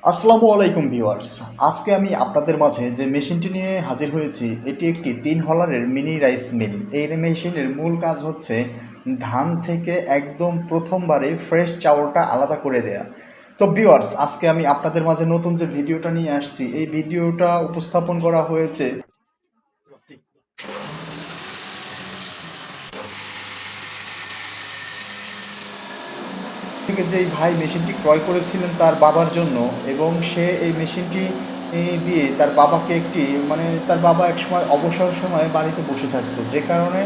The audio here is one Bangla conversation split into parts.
আসসালামু আলাইকুম ভিউয়ার্স। আজকে আমি আপনাদের মাঝে যে মেশিনটি নিয়ে হাজির হয়েছি এটি একটি 3 হলারের মিনি রাইস মিল। এই মেশিনের মূল কাজ হচ্ছে ধান থেকে একদম প্রথমবারে ফ্রেশ চাউলটা আলাদা করে দেয়া। তো ভিউয়ার্স, আজকে আমি আপনাদের মাঝে নতুন যে ভিডিওটা নিয়ে আসছি এই ভিডিওটা উপস্থাপন করা হয়েছে থেকে যেই ভাই মেশিনটি ক্রয় করেছিলেন তার বাবার জন্য, এবং সে এই মেশিনটি দিয়ে তার বাবাকে একটি তার বাবা একসময় অবসর সময়ে বাড়িতে বসে থাকতো, যে কারণে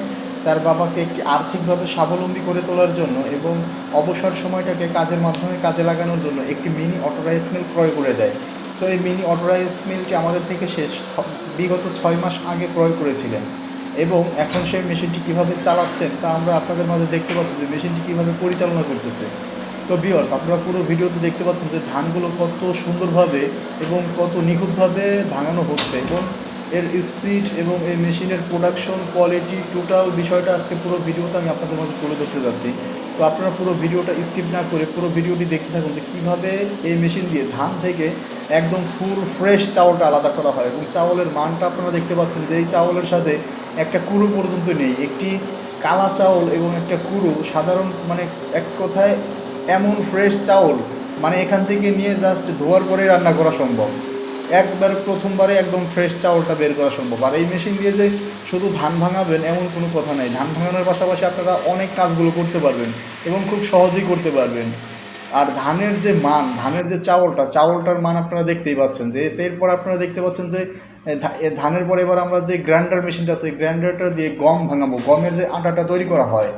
তার বাবাকে একটি আর্থিকভাবে স্বাবলম্বী করে তোলার জন্য এবং অবসর সময়টাকে কাজের মাধ্যমে কাজে লাগানোর জন্য একটি মিনি অটো রাইস মিল ক্রয় করে দেয়। তো এই মিনি অটো রাইস মিলটি আমাদের থেকে বিগত 6 মাস আগে ক্রয় করেছিলেন, এবং এখন সেই মেশিনটি কীভাবে চালাচ্ছেন তা আমরা আপনাদের মাঝে দেখতে পাচ্ছি যে মেশিনটি কীভাবে পরিচালনা করতেছে। তো ভিউয়ার্স, আপনারা পুরো ভিডিওতে দেখতে পাচ্ছেন যে ধানগুলো কত সুন্দরভাবে এবং কত নিখুঁতভাবে ভাঙানো হচ্ছে, এবং এর স্পিড এবং এই মেশিনের প্রোডাকশন কোয়ালিটি টোটাল বিষয়টা আজকে পুরো ভিডিওতে আমি আপনাদের মধ্যে তুলে ধরতে যাচ্ছি। তো আপনারা পুরো ভিডিওটা স্কিপ না করে পুরো ভিডিওটি দেখতে থাকুন যে কীভাবে এই মেশিন দিয়ে ধান থেকে একদম ফুল ফ্রেশ চাউলটা আলাদা করা হয়, এবং চাউলের মানটা আপনারা দেখতে পাচ্ছেন যে এই চাউলের সাথে একটা কুড়ো পর্যন্ত নেই। একটি কালা চাউল এবং একটা কুড়ো সাধারণ এক কথায় এমন ফ্রেশ চাউল এখান থেকে নিয়ে জাস্ট ধোয়ার পরে রান্না করা সম্ভব। একবারে প্রথমবারে একদম ফ্রেশ চাউলটা বের করা সম্ভব। আর এই মেশিন দিয়ে যে শুধু ধান ভাঙাবেন এমন কোনো কথা নেই, ধান ভাঙানোর পাশাপাশি আপনারা অনেক কাজগুলো করতে পারবেন এবং খুব সহজেই করতে পারবেন। আর ধানের যে মান, ধানের যে চাউলটার মান আপনারা দেখতেই পাচ্ছেন। যে এরপর আপনারা দেখতে পাচ্ছেন যে ধানের পর এবার আমরা যে গ্রাইন্ডার মেশিনটা আছে গ্রাইন্ডারটা দিয়ে গম ভাঙাবো। গমের যে আটাটা তৈরি করা হয়,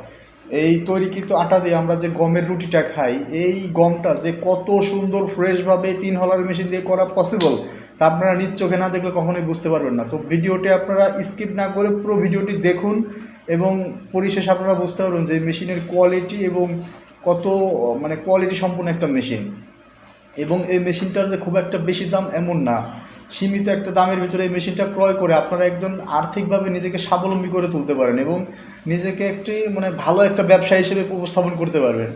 এই তৈরিকৃত আটা দিয়ে আমরা যে গমের রুটিটা খাই, এই গমটা যে কত সুন্দর ফ্রেশভাবে 3 হলার মেশিন দিয়ে করা পসিবল তা আপনারা নিজ চোখে না দেখলে কখনোই বুঝতে পারবেন না। তো ভিডিওটি আপনারা স্কিপ না করে পুরো ভিডিওটি দেখুন, এবং পরিশেষে আপনারা বুঝতে পারবেন যে মেশিনের কোয়ালিটি এবং কত কোয়ালিটি সম্পূর্ণ একটা মেশিন। এবং এই মেশিনটার যে খুব একটা বেশি দাম এমন না, সীমিত একটা দামের ভিতরে এই মেশিনটা ক্রয় করে আপনারা একজন আর্থিকভাবে নিজেকে স্বাবলম্বী করে তুলতে পারেন এবং নিজেকে একটি ভালো একটা ব্যবসা হিসেবে উপস্থাপন করতে পারবেন।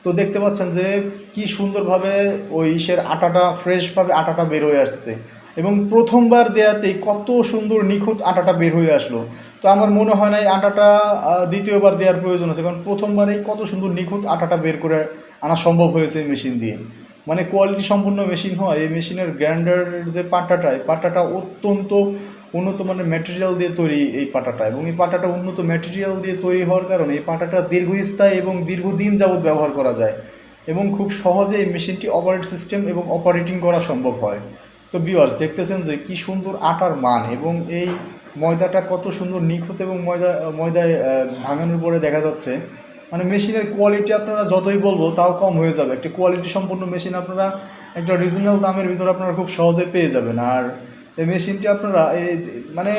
তো দেখতে পাচ্ছেন যে কি সুন্দরভাবে ওই ইসের আটাটা ফ্রেশভাবে আটাটা বের হয়ে আসছে, এবং প্রথমবার দেয়াতেই কত সুন্দর নিখুঁত আটাটা বের হয়ে আসলো। তো আমার মনে হয় না এই আটাটা দ্বিতীয়বার দেওয়ার প্রয়োজন আছে, কারণ প্রথমবারেই কত সুন্দর নিখুঁত আটাটা বের করে আনা সম্ভব হয়েছে এই মেশিন দিয়ে। কোয়ালিটি সম্পূর্ণ মেশিন হয়। এই মেশিনের গ্রাইন্ডার যে পাটাটা, এই পাটাটা অত্যন্ত উন্নত মানের ম্যাটেরিয়াল দিয়ে তৈরি এই পাটাটা, এবং এই পাটাটা উন্নত ম্যাটেরিয়াল দিয়ে তৈরি হওয়ার কারণে এই পাটাটা দীর্ঘস্থায়ী এবং দীর্ঘদিন যাবৎ ব্যবহার করা যায়, এবং খুব সহজে এই মেশিনটি অপারেট সিস্টেম এবং অপারেটিং করা সম্ভব হয়। তো ভিউয়ার্স, দেখতেছেন যে কি সুন্দর আটার মান, এবং এই ময়দাটা কত সুন্দর নিখুঁত, এবং ময়দায় ভাঙানোর পরে দেখা যাচ্ছে মেশিনের কোয়ালিটি আপনারা যতই বলবো তাও কম হয়ে যাবে। একটা কোয়ালিটি সম্পন্ন মেশিন আপনারা একটা রিজনেবল দামের ভিতরে আপনারা খুব সহজে পেয়ে যাবেন। আর এই মেশিনটি আপনারা এই মানে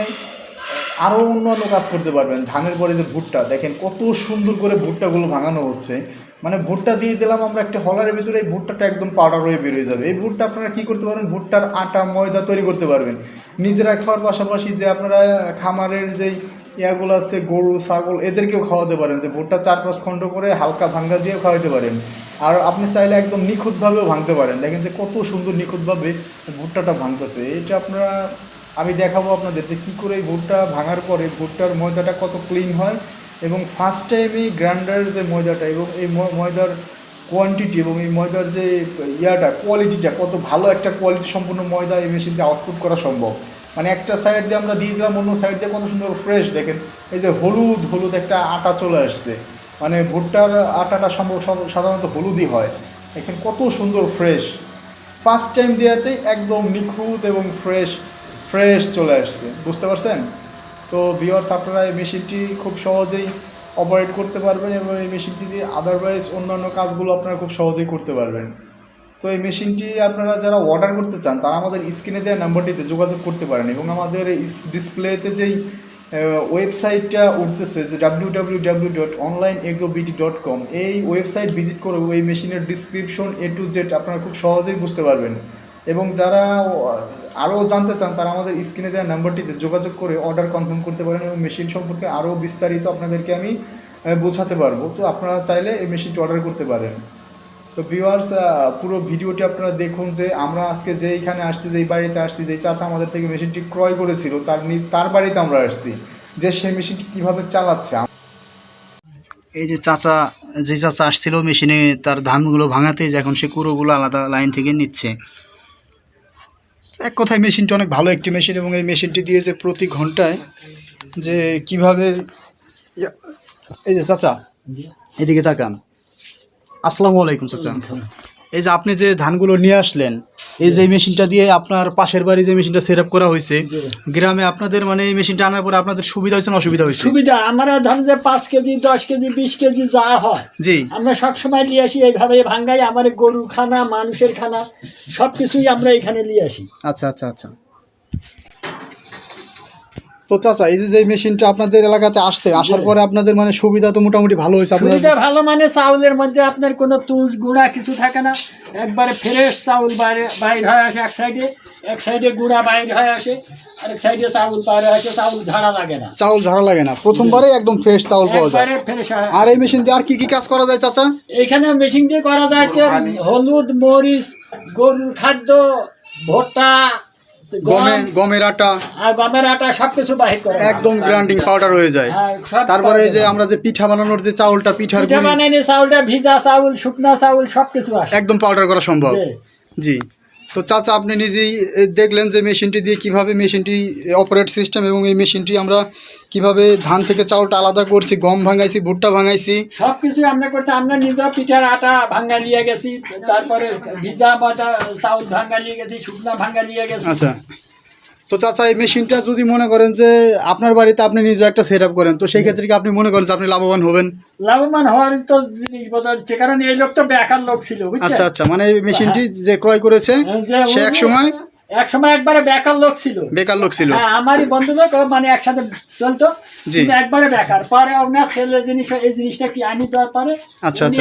আরও অন্যান্য কাজ করতে পারবেন। ধানের পরে যে ভুট্টা দেখেন কত সুন্দর করে ভুট্টাগুলো ভাঙানো হচ্ছে, ভুট্টা দিয়ে দিলাম আমরা একটা হলারের ভিতরে, এই ভুট্টাটা একদম পাউডার হয়ে বেরিয়ে যাবে। এই ভুট্টা আপনারা কী করতে পারবেন, ভুট্টার আটা ময়দা তৈরি করতে পারবেন নিজেরা খাওয়ার পাশাপাশি। যে আপনারা খামারের যেই ইয়াগুলো আছে গরু ছাগল এদেরকেও খাওয়াতে পারেন, যে ভুট্টা 4-5 খণ্ড করে হালকা ভাঙ্গা দিয়েও খাওয়াতে পারেন। আর আপনি চাইলে একদম নিখুঁতভাবেও ভাঙতে পারেন। দেখেন যে কত সুন্দর নিখুঁতভাবে ভুট্টাটা ভাঙতেছে। এটা আপনারা আমি দেখাবো আপনাদের যে কী করে এই ভুট্টা ভাঙার পরে ভুট্টার ময়দাটা কত ক্লিন হয়, এবং ফার্স্ট টাইম এই গ্রাইন্ডারের যে ময়দাটা এবং এই ময়দার কোয়ান্টিটি এবং এই ময়দার যে কোয়ালিটিটা কত ভালো একটা কোয়ালিটি সম্পূর্ণ ময়দা এই মেশিনকে আউটপুট করা সম্ভব। একটা সাইড দিয়ে আমরা দিয়ে দিলাম, অন্য সাইড দিয়ে কত সুন্দর ফ্রেশ। দেখেন এই যে হলুদ হলুদ একটা আটা চলে আসছে, ভুট্টার আটাটা সাধারণত হলুদই হয়। দেখেন কত সুন্দর ফ্রেশ, ফার্স্ট টাইম দেওয়াতেই একদম নিখুঁত এবং ফ্রেশ ফ্রেশ চলে আসছে, বুঝতে পারছেন? তো ভিউয়ার্স, আপনারা এই মেশিনটি খুব সহজেই অপারেট করতে পারবেন, এবং এই মেশিনটি দিয়ে আদারওয়াইজ অন্যান্য কাজগুলো আপনারা খুব সহজেই করতে পারবেন। তো এই মেশিনটি আপনারা যারা অর্ডার করতে চান তারা আমাদের স্ক্রিনে দেওয়া নাম্বারটিতে যোগাযোগ করতে পারেন, এবং আমাদের ডিসপ্লেতে যেই ওয়েবসাইটটা উঠতেছে যে www.onlineagrobd.com, এই ওয়েবসাইট ভিজিট করে এই মেশিনের ডিসক্রিপশন A to Z আপনারা খুব সহজেই বুঝতে পারবেন। এবং যারা আরও জানতে চান তারা আমাদের স্ক্রিনে দেওয়া নাম্বারটিতে যোগাযোগ করে অর্ডার কনফার্ম করতে পারেন, এবং মেশিন সম্পর্কে আরও বিস্তারিত আপনাদেরকে আমি বোঝাতে পারবো। তো আপনারা চাইলে এই মেশিনটি অর্ডার করতে পারেন। তো তো ভিউয়ার্স, পুরো ভিডিওটি আপনারা দেখুন যে আমরা আজকে যে এইখানে আসছি, যেই বাড়িতে আসছি, যেই চাচা আমাদের থেকে মেশিনটি ক্রয় করেছিল তার বাড়িতে আমরা আসছি, যে সেই মেশিনটি কীভাবে চালাচ্ছে। এই যে যে চাচা আসছিল মেশিনে তার ধানগুলো ভাঙাতে, যে এখন সে কুড়োগুলো আলাদা লাইন থেকে নিচ্ছে। এক কথায় মেশিনটি অনেক ভালো একটি মেশিন, এবং এই মেশিনটি দিয়েছে প্রতি ঘন্টায় যে কিভাবে। এই যে চাচা এদিকে তাকান। আসসালামু আলাইকুম চাচা। এই যে আপনি যে ধানগুলো নিয়ে আসলেন, এই যে মেশিনটা দিয়ে আপনার পাশের বাড়ি যে মেশিনটা সেট আপ করা হয়েছে গ্রামে, আপনাদের মানে এই মেশিনটা আনার পরে আপনাদের সুবিধা হয়েছে না অসুবিধা হয়েছে? সুবিধা, আমরা ধরেন যে 5 কেজি 10 কেজি 20 কেজি যা হয় জি, আমরা সবসময় নিয়ে আসি, এইভাবে ভাঙ্গাই। আমার গরুর খানা, মানুষের খানা, সব কিছুই আমরা এখানে নিয়ে আসি। আচ্ছা আচ্ছা আচ্ছা। তো চাচা এই যে মেশিনটা আপনাদের এলাকাতে আসছে, আসার পরে আপনাদের মানে সুবিধা তো মোটামুটি ভালো হয়েছে? সুবিধা ভালো, মানে চাউলের মধ্যে আপনার কোনো তুষ গুঁড়া কিছু থাকে না, একবারে ফ্রেশ চাউল বাইর হয়ে আসে। এক সাইডে গুঁড়া বাইর হয়ে আসে, আরেক সাইডে চাউল বাইরে আসে। চাউল ঝাড়া লাগে না, প্রথমবারে একদম ফ্রেশ চাউল পাওয়া যায়। আর এই মেশিন দিয়ে আর কি কি কাজ করা যায় চাচা? এখানে মেশিন দিয়ে করা যাচ্ছে হলুদ, মরিচ, গরুর খাদ্য, ভুট্টা, গমের আটা আর গমের আটা সবকিছু বাহির করে একদম গ্রাইন্ডিং পাউডার হয়ে যায়। তারপরে যে আমরা যে পিঠা বানানোর যে চাউলটা, পিঠা বানাইনি চাউলটা, ভিজা চাউল, শুকনা চাউল সবকিছু আসে, একদম পাউডার করা সম্ভব। জি। তো চাচা আপনি নিজেই দেখলেন যে মেশিনটি দিয়ে কিভাবে মেশিনটি অপারেট সিস্টেম, এবং এই মেশিনটি আমরা কিভাবে ধান থেকে চাউলটা আলাদা করছি, গম ভাঙাইছি, ভুট্টা ভাঙাইছি, সবকিছু আমরা করতে। আমরা নিজের পিঠার আটা ভাঙা নিয়ে গেছি, তারপরে ভিজা চাউল ভাঙা নিয়ে গেছি, শুকনা ভাঙা নিয়ে গেছি। আচ্ছা। তো চাচা এই মেশিনটা যদি মনে করেন যে আপনার বাড়িতে আপনি নিজে একটা সেট আপ করেন, তো সেই ক্ষেত্রে কি আপনি মনে করেন যে আপনি লাভবান হবেন? লাভবান হওয়ার তো জিনিস বদলাচ্ছে, কারণ এই লোক তো বেকার লোক ছিল, বুঝছেন? আচ্ছা আচ্ছা, মানে এই মেশিনটি যে ক্রয় করেছে সে এক সময় একবারে বেকার লোক ছিল। হ্যাঁ, আমারই বন্ধু লোক, মানে একসাথে চলতো, কিন্তু একবারে বেকার। পরে ওনার ছেলে এই জিনিসটা কি আনি দেওয়ার পরে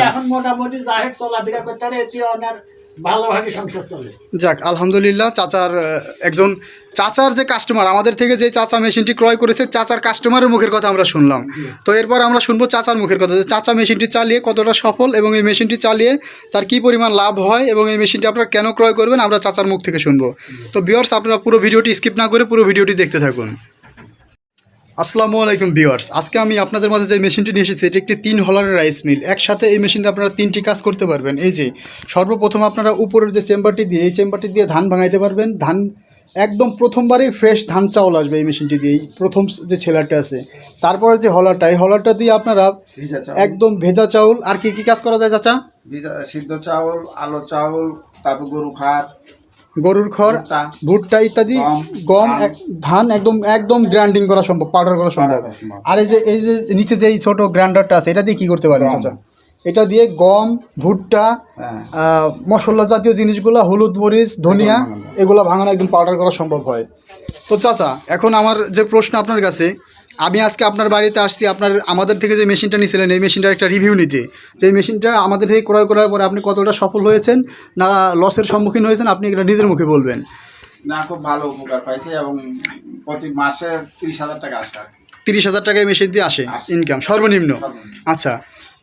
এখন মোটামুটি যাই হোক চলাফেরা করতে পারে, এটি ওনার ভালোভাবে সংসার চলে। যাক, আলহামদুলিল্লাহ। চাচার যে কাস্টমার, আমাদের থেকে যে চাচা মেশিনটি ক্রয় করেছে, চাচার কাস্টমারের মুখের কথা আমরা শুনলাম। তো এরপর আমরা শুনবো চাচার মুখের কথা, যে চাচা মেশিনটি চালিয়ে কতটা সফল, এবং এই মেশিনটি চালিয়ে তার কি পরিমাণ লাভ হয়, এবং এই মেশিনটি আপনারা কেন ক্রয় করবেন, আমরা চাচার মুখ থেকে শুনবো। তো ভিউয়ার্স, আপনারা পুরো ভিডিওটি স্কিপ না করে পুরো ভিডিওটি দেখতে থাকুন। আসসালামু আলাইকুম ভিউয়ার্স, আজকে আমি আপনাদের মাঝে যে মেশিনটি নিয়ে এসেছি, এটি একটি 3 হলারের রাইস মিল। একসাথে এই মেশিন দিয়ে আপনারা 3টি কাজ করতে পারবেন। এই যে সর্বপ্রথম আপনারা উপরের যে চেম্বারটি দিয়ে, এই চেম্বারটি দিয়ে ধান ভাঙাইতে পারবেন। ধান একদম প্রথমবারেই ফ্রেশ ধান চাউল আসবে এই মেশিনটি দিয়ে, এই প্রথম যে ছেলারটা আছে। তারপরে যে হলারটা, এই হলারটা দিয়ে আপনারা একদম ভেজা চাউল। আর কি কি কাজ করা যায় চাচা? সিদ্ধ চাউল, আলো চাউল, তারপর গরুর খড়, ভুট্টা ইত্যাদি, গম, ধান একদম গ্রাইন্ডিং করা সম্ভব, পাউডার করা সম্ভব। আর এই যে নিচে যে ছোট গ্রাইন্ডারটা আছে, এটা দিয়ে কি করতে পারেন চাচা? এটা দিয়ে গম, ভুট্টা, মশলা জাতীয় জিনিসগুলো, হলুদ, মরিচ, ধনিয়া, এগুলো ভাঙানো একদম পাউডার করা সম্ভব হয়। তো চাচা, এখন আমার যে প্রশ্ন আপনার কাছে, আমি আজকে আপনার বাড়িতে আসছি আমাদের থেকে যে মেশিনটা নিয়েছিলেন, এই মেশিনটার একটা রিভিউ নিতে। যে এই মেশিনটা আমাদের থেকে ক্রয় করার পরে আপনি কতটা সফল হয়েছেন না লসের সম্মুখীন হয়েছেন, আপনি এটা নিজের মুখে বলবেন। না, খুব ভালো উপকার পাইছি, এবং প্রতি মাসে 30,000 টাকা আসে। 30,000 টাকা এই মেশিন দিয়ে আসে ইনকাম সর্বনিম্ন? আচ্ছা।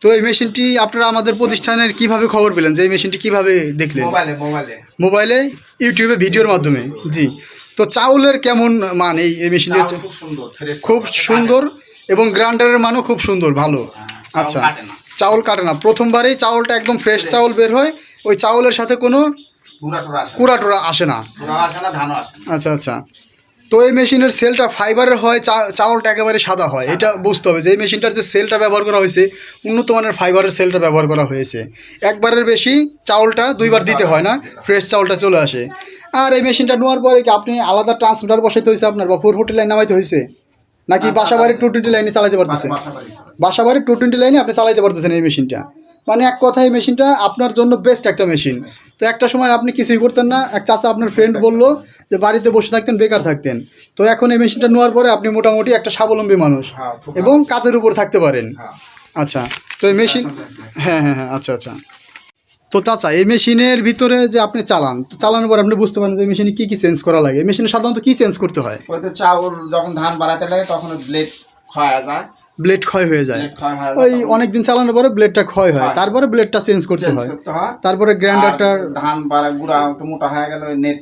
তো এই মেশিনটি আপনারা আমাদের প্রতিষ্ঠানের কিভাবে খবর পেলেন, যে এই মেশিনটি কিভাবে দেখলেন? মোবাইলে ইউটিউবে ভিডিওর মাধ্যমে। জি। তো চাউলের কেমন মান এই মেশিনটি? খুব সুন্দর, এবং গ্রাইন্ডারের মানও খুব সুন্দর, ভালো। আচ্ছা, চাউল কাটে না, প্রথমবারেই চাউলটা একদম ফ্রেশ চাউল বের হয়, ওই চাউলের সাথে কোনো কুড়া টুরা আসে না। আচ্ছা আচ্ছা। তো এই মেশিনের সেলটা ফাইবারের হয়, চাউলটা একেবারে সাদা হয়। এটা বুঝতে হবে যে এই মেশিনটার যে সেলটা ব্যবহার করা হয়েছে, উন্নত মানের ফাইবারের সেলটা ব্যবহার করা হয়েছে। একবারের বেশি চাউলটা 2বার দিতে হয় না, ফ্রেশ চাউলটা চলে আসে। আর এই মেশিনটা নেওয়ার পরে কি আপনি আলাদা ট্রান্সমিটার বসাইতে হয়েছে আপনার, বা 440 লাইন নামাইতে হয়েছে, নাকি বাসাবাড়ির 220 লাইনে চালাতে পারতেছেন? বাসাবাড়ির 220 লাইনে আপনি চালাইতে পারতেছেন এই মেশিনটা। মানে এক কথায় মেশিনটা আপনার জন্য বেস্ট একটা মেশিন। তো একটা সময় আপনি কিছুই করতেন না, এক চাচা আপনার ফ্রেন্ড বললো যে বাড়িতে বসে থাকতেন, বেকার থাকতেন। তো এখন এই মেশিনটা নেওয়ার পরে আপনি মোটামুটি একটা স্বাবলম্বী মানুষ, এবং কাজের উপর থাকতে পারেন। আচ্ছা। তো এই মেশিন, হ্যাঁ হ্যাঁ হ্যাঁ, আচ্ছা আচ্ছা। তো চাচা, এই মেশিনের ভিতরে যে আপনি চালানোর পর আপনি বুঝতে পারেন যে এই মেশিনে কী কী চেঞ্জ করা লাগে? মেশিনে সাধারণত কী চেঞ্জ করতে হয়? চাউল যখন ধান বাড়াতে লাগে তখন ব্লেড ক্ষয়া যায়, ব্লেড ক্ষয় হয়ে যায়, ব্লেড ক্ষয় হয়, ওই অনেক দিন চালানোর পরে ব্লেডটা ক্ষয় হয়, তারপরে ব্লেডটা চেঞ্জ করতে হয়, তারপরে গ্রাইন্ডারটা ধান বাড়া গুঁড়া একটু মোটা হয়ে গেল নেট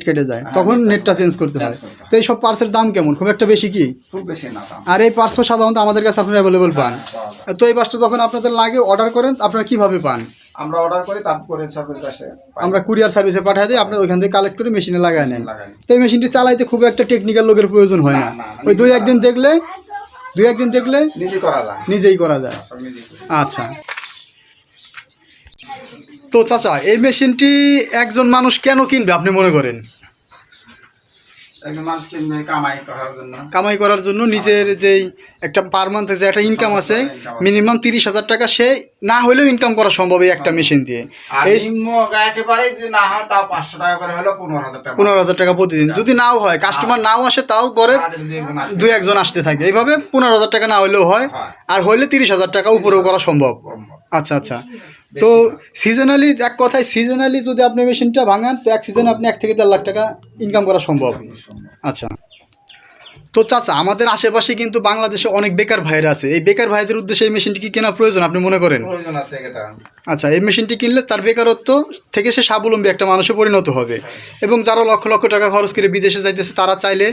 কেটে যায়, তখন নেটটা চেঞ্জ করতে হয়। তো এই সব পার্টসের দাম কেমন, খুব একটা বেশি কি? খুব বেশি না দাম। আর এই পার্টসও সাধারণত আমাদের কাছে আপনারা অ্যাভেলেবল পান। তো এই পার্টসটা যখন আপনাদের লাগে অর্ডার করেন আপনারা কিভাবে পান? আমরা অর্ডার করি, তারপরে সার্ভিস আসে, আমরা কুরিয়ার সার্ভিসে পাঠিয়ে দিই, আপনারা ওইখান থেকে কালেক্ট করে মেশিনে লাগায় নেন। লাগাই। তো এই মেশিনটি চালাইতে খুব একটা টেকনিক্যাল লোকের প্রয়োজন হয় না, না, ওই দুই একদিন দেখলে নিজে করা যায়, নিজেই করা যায়। সব নিজেই করি। আচ্ছা, তো চাচা এই মেশিনটি একজন মানুষ কেন কিনবে আপনি মনে করেন? একজন মানুষ কিনবে কামাই করার জন্য। কামাই করার জন্য, নিজের যেই একটা পার মান্থে যে একটা ইনকাম আছে মিনিমাম 30,000 টাকা সে না হলেও ইনকাম করা সম্ভব এই একটা মেশিন দিয়ে। আর এই নিম্ন একেবারে যদি না হয় তাও 500 টাকা করে হলো 15,000 টাকা। 15,000 টাকা প্রতিদিন, যদি নাও হয় কাস্টমার নাও আসে তাও করে দুই একজন আসতে থাকে, এইভাবে 15,000 টাকা না হলেও হয়, আর হইলে 30,000 টাকা উপরেও করা সম্ভব। আচ্ছা আচ্ছা, তো সিজনালি, এক কথায় সিজনালি যদি আপনি মেশিনটা ভাঙান তো এক সিজনে আপনি 1 থেকে 4 লাখ টাকা ইনকাম করা সম্ভব। আচ্ছা, তো চাচা আমাদের আশেপাশে কিন্তু বাংলাদেশে অনেক বেকার ভাইরা আছে, এই বেকার ভাইদের উদ্দেশ্যে এই মেশিনটি কি কেনা প্রয়োজন আপনি মনে করেন? প্রয়োজন আছে এটা। আচ্ছা, এই মেশিনটি কিনলে তার বেকারত্ব থেকে সে স্বাবলম্বী একটা মানুষে পরিণত হবে, এবং যারা লক্ষ লক্ষ টাকা খরচ করে বিদেশে যাইতেছে তারা চাইলে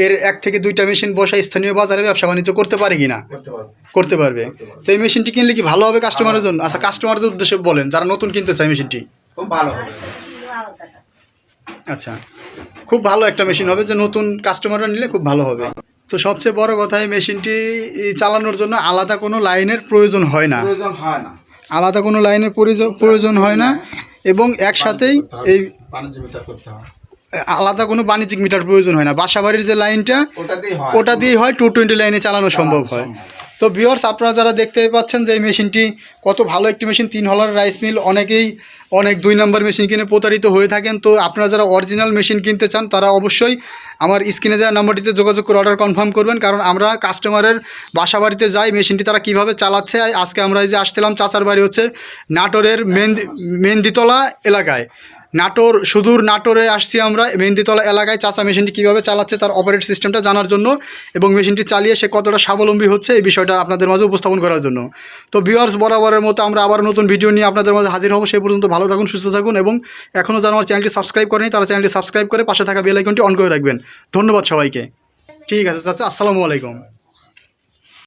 এর 1 থেকে 2টা মেশিন বসা স্থানীয় বাজারে ব্যবসা বাণিজ্য করতে পারে কিনা? করতে পারবে। তো এই মেশিনটি কিনলে কি ভালো হবে কাস্টমারের জন্য? আচ্ছা, কাস্টমারদের উদ্দেশ্যে বলেন যারা নতুন কিনতে চায় মেশিনটি। খুব ভালো হবে। আচ্ছা, খুব ভালো একটা মেশিন হবে, যে নতুন কাস্টমাররা নিলে খুব ভালো হবে। তো সবচেয়ে বড় কথা, এই মেশিনটি চালানোর জন্য আলাদা কোনো লাইনের প্রয়োজন হয় না, আলাদা কোনো লাইনের প্রয়োজন হয় না, এবং একসাথেই এই আলাদা কোনো বাণিজ্যিক মিটার প্রয়োজন হয় না। বাসাবাড়ির যে লাইনটা ওটা দিয়েই হয় 220 লাইনে চালানো সম্ভব হয়। তো ভিউয়ার্স, আপনারা যারা দেখতে পাচ্ছেন যে এই মেশিনটি কত ভালো একটি মেশিন, 3 হলার রাইস মিল, অনেকেই অনেক 2 নম্বর মেশিন কিনে প্রতারিত হয়ে থাকেন। তো আপনারা যারা অরিজিনাল মেশিন কিনতে চান তারা অবশ্যই আমার স্ক্রিনে দেওয়া নাম্বারটিতে যোগাযোগ করে অর্ডার কনফার্ম করবেন, কারণ আমরা কাস্টমারের বাসা বাড়িতে যাই মেশিনটি তারা কীভাবে চালাচ্ছে। আজকে আমরা এই যে আসছিলাম, চাচার বাড়ি হচ্ছে নাটোরের মেহেন্দিতলা এলাকায়, নাটোর সুদূর নাটোরে আসছি আমরা মেহেন্দিতলা এলাকায়। চাচা মেশিনটি কীভাবে চালাচ্ছে তার অপারেট সিস্টেমটা জানার জন্য, এবং মেশিনটি চালিয়ে সে কতটা স্বাবলম্বী হচ্ছে এই বিষয়টা আপনাদের মাঝে উপস্থাপন করার জন্য। তো ভিউয়ার্স, বরাবরের মতো আমরা আবার নতুন ভিডিও নিয়ে আপনাদের মাঝে হাজির হব। সেই পর্যন্ত ভালো থাকুন, সুস্থ থাকুন, এবং এখনও যারা আমার চ্যানেলটি সাবস্ক্রাইব করেনি তারা চ্যানেলটি সাবস্ক্রাইব করে পাশে থাকা বেল আইকনটি অন করে রাখবেন। ধন্যবাদ সবাইকে। ঠিক আছে চাচা, আসসালামু আলাইকুম।